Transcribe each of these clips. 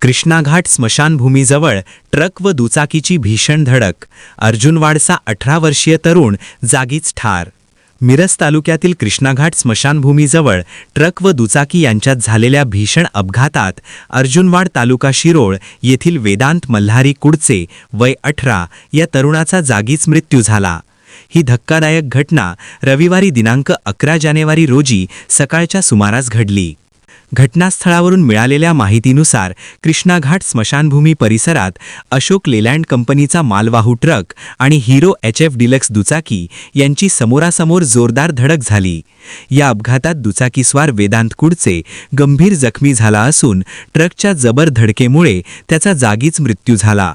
Krishna Ghat स्मशानभूमीजवळ truck व दुचाकीची भीषण धडक. अर्जुनवाडचा 18 वर्षीय तरुण जागीच ठार. मिरज तालुक्यातील कृष्णाघाट स्मशानभूमीजवळ ट्रक व दुचाकी यांच्यात झालेल्या भीषण अपघातात अर्जुनवाड तालुका शिरोळ येथील वेदांत मल्हारी कुडचे वय 18 या तरुणाचा जागीच मृत्यू झाला. ही धक्कादायक घटना रविवारी दिनांक 11 जानेवारी रोजी सकाळच्या सुमारास घडली. घटनास्थळावरून मिळालेल्या माहितीनुसार कृष्णाघाट स्मशानभूमी परिसरात अशोक लेलँड कंपनीचा मालवाहू ट्रक आणि हीरो HF डिलक्स दुचाकी यांची समोरासमोर जोरदार धडक झाली. या अपघातात दुचाकीस्वार वेदांत कुडचे गंभीर जखमी झाला असून ट्रकच्या जबर धडकेमुळे त्याचा जागीच मृत्यू झाला.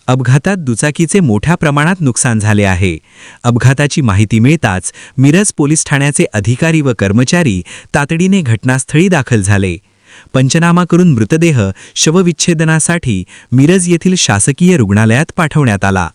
अपघातात दुचाकीचे मोठ्या प्रमाणात नुकसान झाले आहे. अपघाताची माहिती मिळताच मिरज पोलीस ठाण्याचे अधिकारी व कर्मचारी तातडीने घटनास्थळी दाखल झाले. पंचनामा करून मृतदेह शवविच्छेदनासाठी मिरज येथील शासकीय रुग्णालयात पाठवण्यात आला.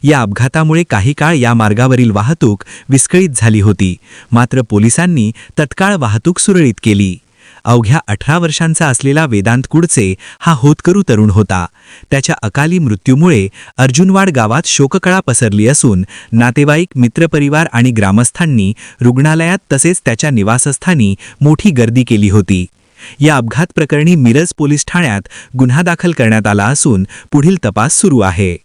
या अपघातामुळे काही काळ या मार्गावरील वाहतूक विस्कळीत झाली होती, मात्र पोलिसांनी तत्काळ वाहतूक सुरळीत केली. अवघ्या 18 वर्षांचा असलेला वेदांत कुडचे हा होतकरू तरुण होता. त्याच्या अकाली मृत्यूमुळे अर्जुनवाड गावात शोककळा पसरली असून नातेवाईक, मित्रपरिवार आणि ग्रामस्थांनी रुग्णालयात तसेच त्याच्या निवासस्थानी मोठी गर्दी केली होती. या अपघात प्रकरणी मिरज पोलीस ठाण्यात गुन्हा दाखल करण्यात आला असून पुढील तपास सुरू आहे.